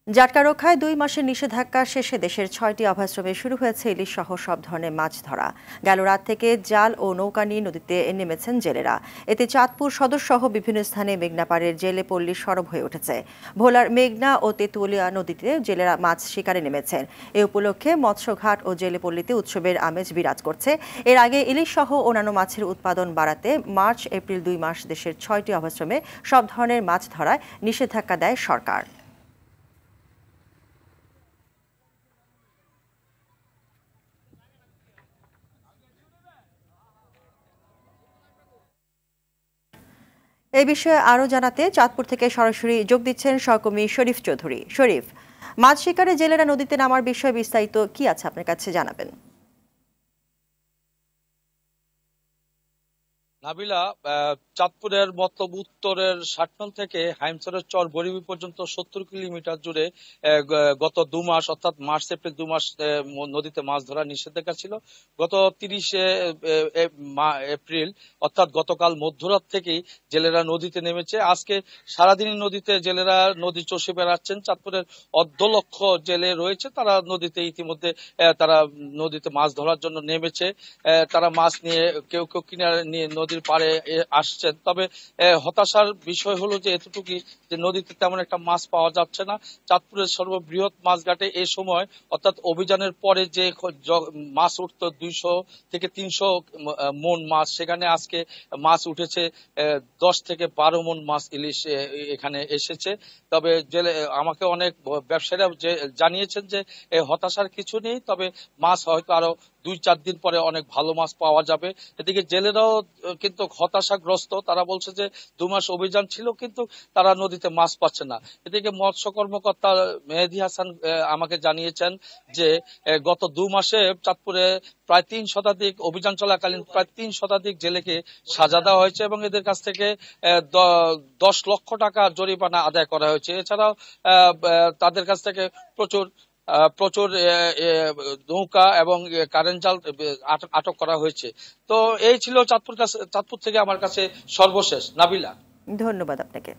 জাটকা রক্ষায় 2 মাসের নিষেধাজ্ঞা শেষে দেশের 6টি আবাসশ্রমে শুরু হয়েছে ইলিশ সহ সব ধরনের মাছ ধরা। গেল রাত থেকে জাল ও নৌকা নিয়ে নদীতে নেমেছেন জেলেরা। এতে চাঁদপুর সদর সহ বিভিন্ন স্থানে মেঘনা পাড়ের জেলে পল্লী সরব হয়ে উঠেছে। ভোলার মেঘনা ও তেঁতুলিয়া নদীতে জেলেরা মাছ শিকারে নেমেছেন। এ উপলক্ষে মৎস্যঘাট ও জেলে পল্লীতে উৎসবের আমেজ বিরাজ করছে। এর আগে ইলিশ সহ অন্যান্য মাছের উৎপাদন বাড়াতে মার্চ এপ্রিল 2 মাস দেশের 6টি আবাসশ্রমে সব ধরনের মাছ ধরায় নিষেধাজ্ঞা দেয় সরকার। এই বিষয়ে আরও জানাতে চাঁদপুর থেকে সরাসরি যোগ দিচ্ছেন সহকর্মী শরীফ চৌধুরী। শরীফ, মাছ শিকারে জেলেরা নদীতে নামার বিষয়ে বিস্তারিত কি আছে আপনার কাছে জানাবেন? নাবিলা, চাঁদপুরের মতলব উত্তরের ষাটনল থেকে হাইমচরের চর বরিবি পর্যন্ত 70 কিলোমিটার জুড়ে গত 2 মাস অর্থাৎ মার্চ এপ্রিল 2 মাস নদীতে মাছ ধরা নিষেধাজ্ঞা ছিল। গত 30 এপ্রিল অর্থাৎ গতকাল মধ্যরাত থেকেই জেলেরা নদীতে নেমেছে। আজকে সারাদিনই নদীতে জেলেরা নদী চষে বেড়াচ্ছেন। চাঁদপুরের অর্ধ লক্ষ জেলে রয়েছে, তারা নদীতে ইতিমধ্যে তারা নদীতে মাছ ধরার জন্য নেমেছে। তারা মাছ নিয়ে কেউ কেউ কিনারে নিয়ে নদীর পাড়ে আসছেন। তবে হতাশার বিষয় হলো যে এতটুকুই যে নদীতে তেমন একটা মাছ পাওয়া যাচ্ছে না। চাঁদপুরের সর্ববৃহৎ মাছঘাটে এই সময় অর্থাৎ অভিযানের পরে যে মাছ উঠত 200 থেকে 300 মন মাছ, সেখানে আজকে মাছ উঠেছে 10 থেকে 12 মন মাছ ইলিশ এখানে এসেছে। তবে আমাকে অনেক ব্যবসায়ীরা জানিয়েছেন যে হতাশার কিছু নেই, তবে মাছ হয়তো আরো 2-4 দিন পরে অনেক ভালো মাছ পাওয়া যাবে। এদিকে জেলেরাও কিন্তু হতাশাগ্রস্ত। তারা বলছে যে 2 মাস অভিযান ছিল কিন্তু তারা নদীতে মাছ পাচ্ছে না। এদিকে মৎস্য কর্মকর্তা মেহেদী হাসান আমাকে জানিয়েছেন যে গত 2 মাসে চাঁদপুরে প্রায় 3 শতাধিক অভিযান চলাকালীন প্রায় 3 শতাধিক জেলেকে সাজা দেওয়া হয়েছে এবং এদের কাছ থেকে 10 লক্ষ টাকা জরিমানা আদায় করা হয়েছে। এছাড়াও তাদের কাছ থেকে প্রচুর প্রচুর নৌকা এবং কারেন্ট জাল আটক করা হয়েছে। তো এই ছিল চাঁদপুর থেকে আমার কাছে সর্বশেষ। নাবিলা, ধন্যবাদ আপনাকে।